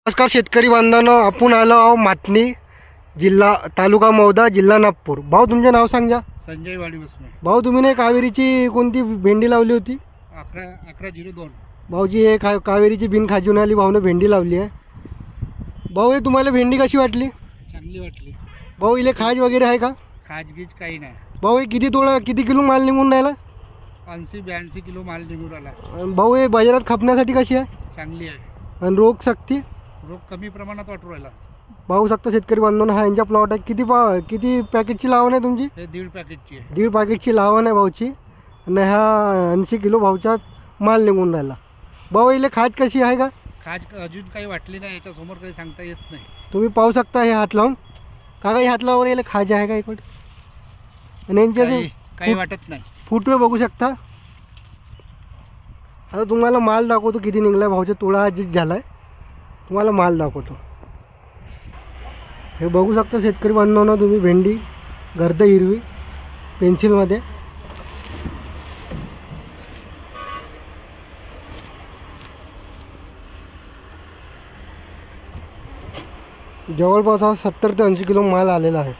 नमस्कार शेतकरी बांधवांनो, आपण आलो आहो मातनी जिल्हा तालुका मौदा जिल्हा नागपूर। भाऊ तुमचे नाव सांगा। संजय वाडी बसमे। भाऊ तुम्ही ने कावेरीची कोणती भेंडी लावली होती? 1102। भाऊजी हे कावेरीची बिन खाजून आली, भाऊने भेंडी लावली आहे। भाऊ हे तुम्हाला भेंडी कशी वाटली? चांगली वाटली। भाऊ इले खाज वगैरे आहे का? खाजगीज काही नाही। भाऊ हे किती किलो माल निघून राहिला? 80-82 किलो माल निघून आला। भाऊ हे बाजारात खपण्यासाठी कशी आहे? चांगली आहे। आणि रोग सक्ती? रोग कमी प्रमाणात वाटू राहिला। भाऊ शकता शेतकरी बांधवांनो, हा यांचा प्लॉट आहे। किती पॅकेटची लावण आहे तुमची? हे 1.5 पॅकेटची आहे। 1.5 पॅकेटची लावण आहे भाऊची। आणि हा 80 किलो भाऊचा माल निघून राहिला। भाऊ इले खाज कशी आहे का? खाज अजून काही वाटली नाही, याच्या समोर काही सांगता येत नाही। तुम्ही पाहू शकता हे हात लावून। काका हे हात लावून याला खाज आहे का इकडे? आणि यांचे काही वाटत नाही। फुटवे बघू शकता। आता तुम्हाला माल दाखवतो किती निघलाय भाऊचा। तोडा आज झालाय, तुम्हाला माल दाखवतो। हे बघू शकता शेतकरी बांधवांनो तुम्ही, भेंडी गर्द हिरवी पेन्सिलमध्ये। जवळपास 70 ते 80 किलो माल आलेला आहे।